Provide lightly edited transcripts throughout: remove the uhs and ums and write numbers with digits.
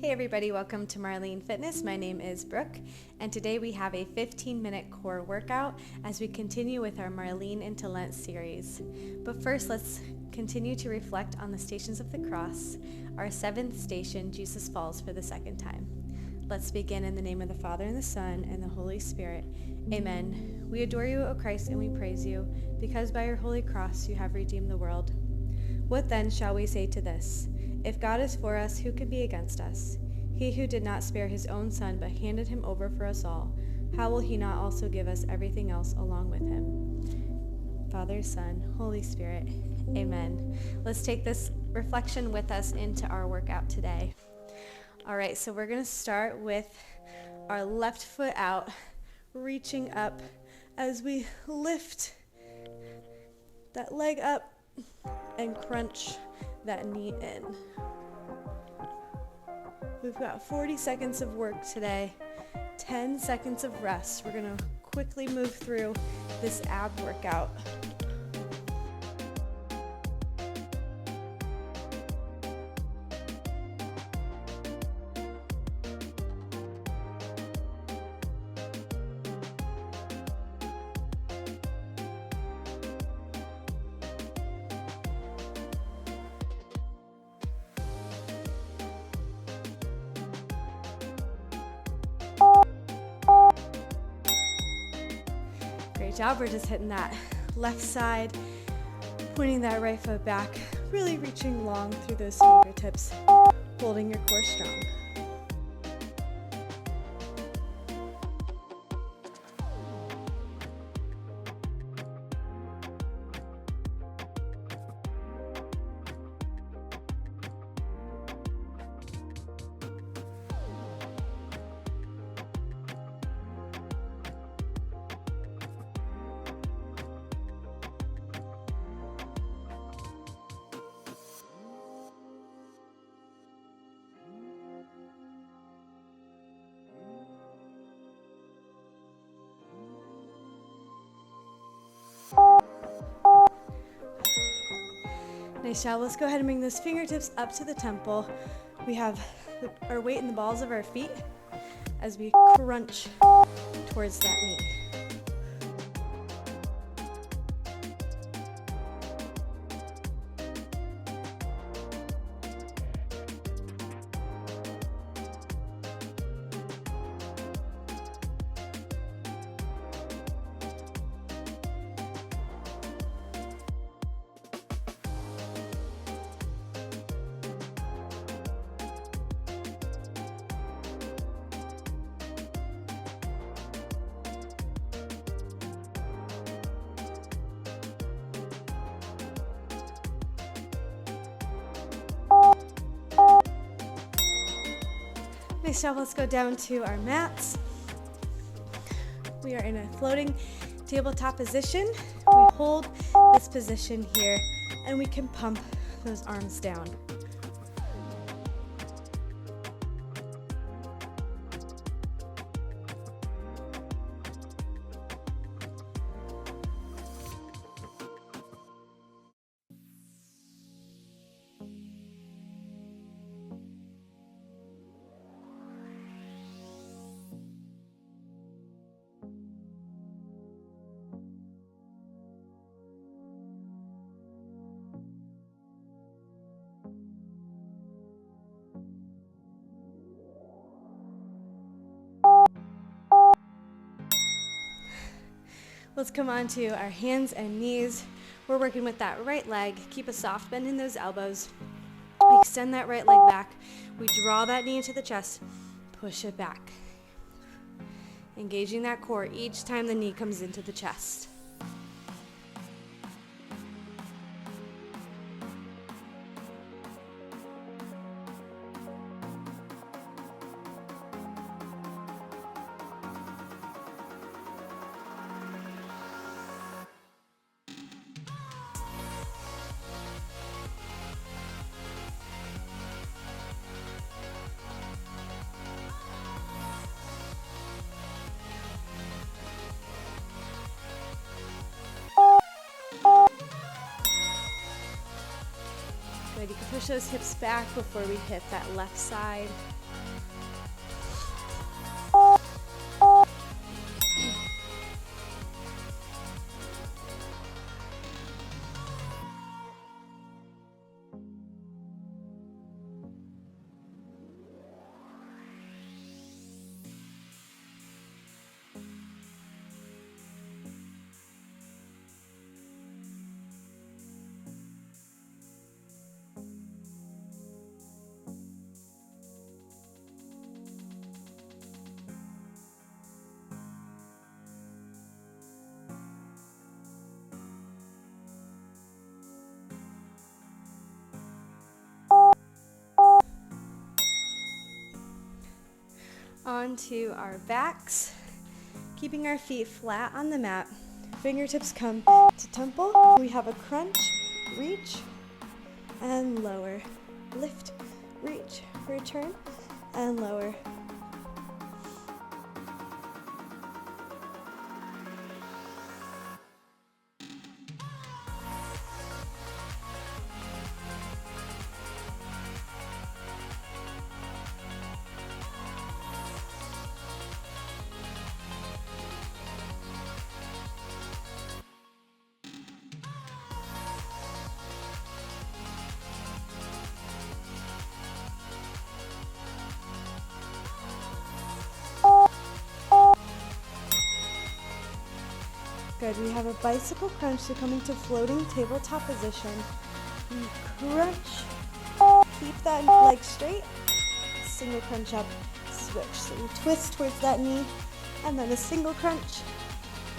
Hey everybody, welcome to MarLean Fitness. My name is Brooke, and today we have a 15-minute core workout as we continue with our MarLean into Lent series. But first, let's continue to reflect on the stations of the cross, our seventh station, Jesus falls for the second time. Let's begin in the name of the Father, and the Son, and the Holy Spirit. Amen. We adore you, O Christ, and we praise you, because by your holy cross you have redeemed the world. What then shall we say to this? If God is for us, who can be against us? He who did not spare his own Son, but handed him over for us all, how will he not also give us everything else along with him? Father, Son, Holy Spirit, amen. Let's take this reflection with us into our workout today. All right, so we're going to start with our left foot out, reaching up as we lift that leg up and crunch that knee in. We've got 40 seconds of work today, 10 seconds of rest. We're going to quickly move through this ab workout. Great job. We're just hitting that left side, pointing that right foot back, really reaching long through those fingertips, holding your core strong. Nice job. Let's go ahead and bring those fingertips up to the temple. We have our weight in the balls of our feet as we crunch towards that knee. Nice job. Let's go down to our mats. We are in a floating tabletop position. We hold this position here and we can pump those arms down. Let's come on to our hands and knees. We're working with that right leg. Keep a soft bend in those elbows. We extend that right leg back. We draw that knee into the chest. Push it back. Engaging that core each time the knee comes into the chest. Good, you can push those hips back before we hit that left side. onto our backs, keeping our feet flat on the mat. Fingertips come to temple. We have a crunch, reach, and lower. Lift, reach, return, and lower. Good, we have a bicycle crunch, so coming to floating tabletop position. We crunch, keep that leg straight, single crunch up, switch. So we twist towards that knee, and then a single crunch,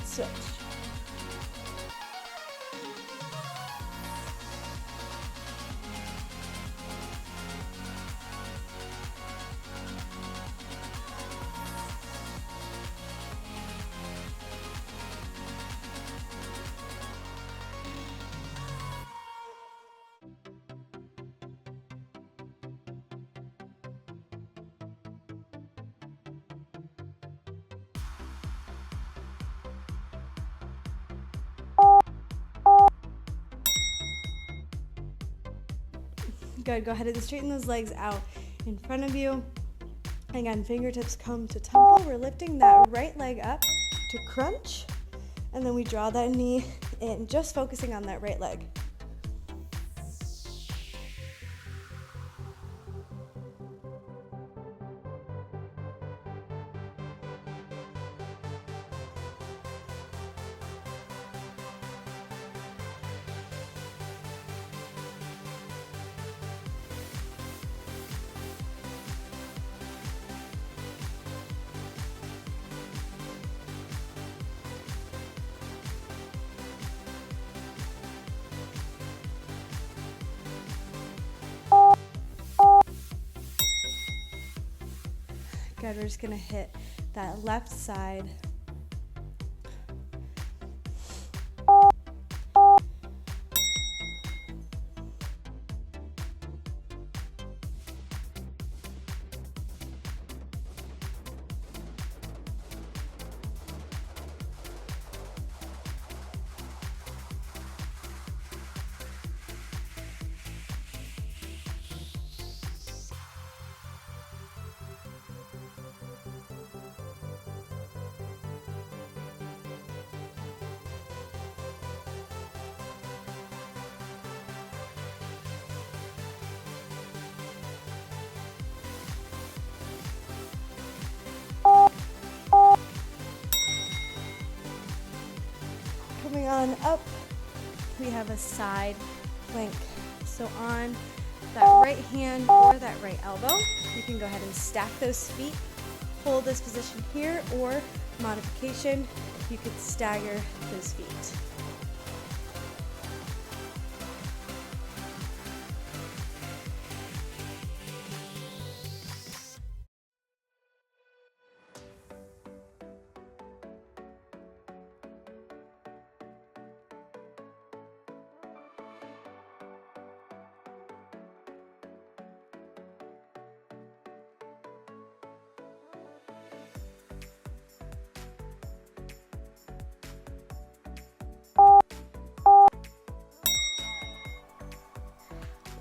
switch. Good, go ahead and straighten those legs out in front of you. Again, fingertips come to temple. We're lifting that right leg up to crunch, and then we draw that knee in, just focusing on that right leg. Good, we're just gonna hit that left side. Coming on up, we have a side plank. So on that right hand or that right elbow, you can go ahead and stack those feet. Hold this position here, or modification, you could stagger those feet.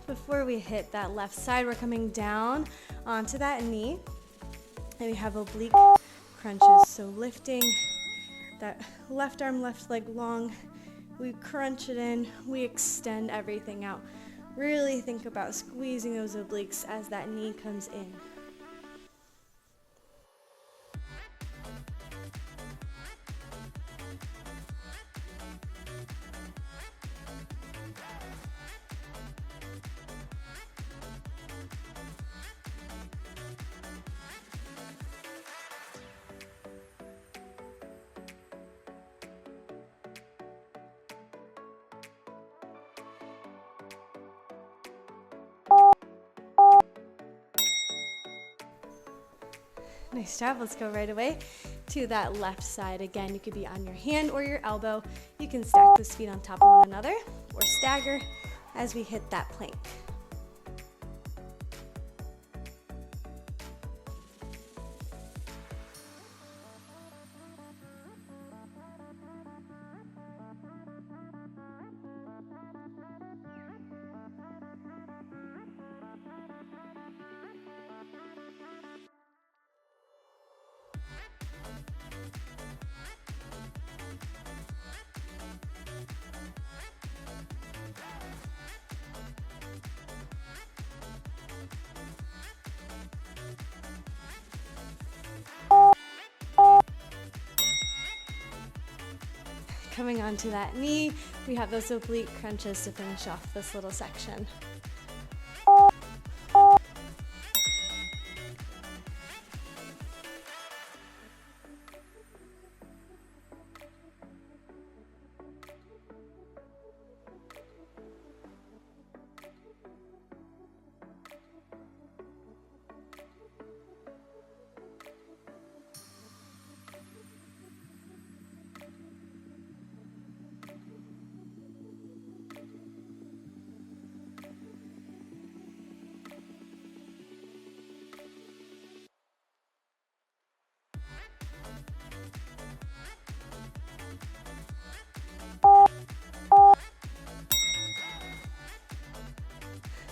Before we hit that left side, we're coming down onto that knee, and we have oblique crunches. So lifting that left arm, left leg long, we crunch it in, we extend everything out. Really think about squeezing those obliques as that knee comes in. Nice job. Let's go right away to that left side. Again, you could be on your hand or your elbow. You can stack those feet on top of one another or stagger as we hit that plank. Coming onto that knee, we have those oblique crunches to finish off this little section.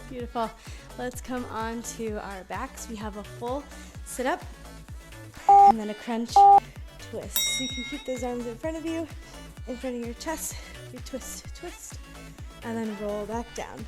Beautiful. Let's come on to our backs. We have a full sit up and then a crunch twist. You can keep those arms in front of you, in front of your chest. We twist, twist, and then roll back down.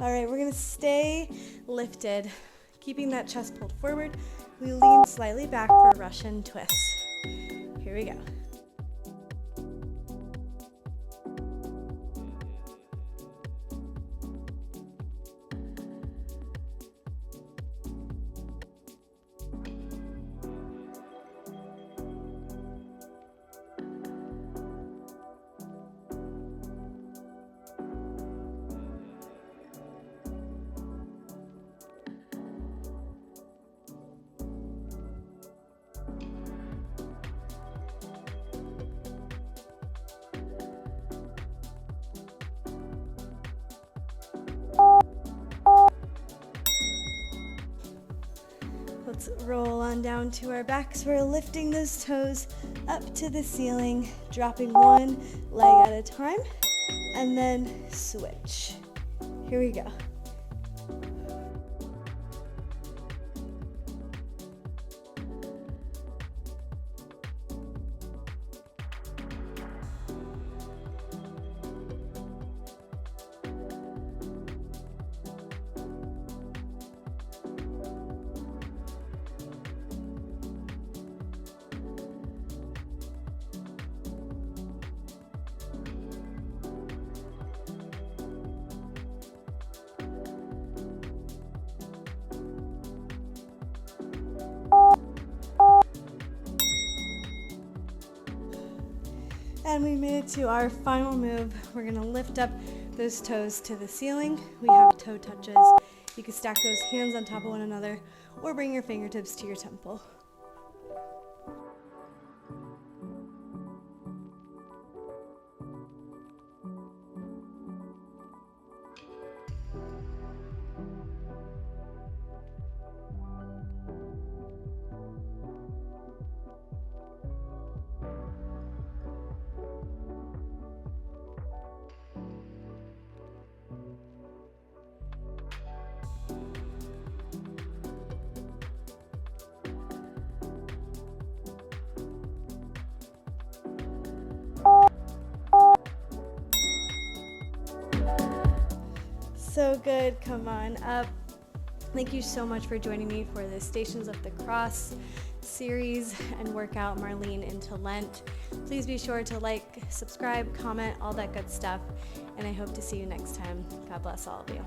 All right, we're gonna stay lifted, keeping that chest pulled forward. We lean slightly back for Russian twist. Here we go. Let's roll on down to our backs. We're lifting those toes up to the ceiling, dropping one leg at a time, and then switch. Here we go. And we made it to our final move. We're gonna lift up those toes to the ceiling. We have toe touches. You can stack those hands on top of one another or bring your fingertips to your temple. So good. Come on up. Thank you so much for joining me for the Stations of the Cross series and workout MarLean into Lent. Please be sure to like, subscribe, comment, all that good stuff. And I hope to see you next time. God bless all of you.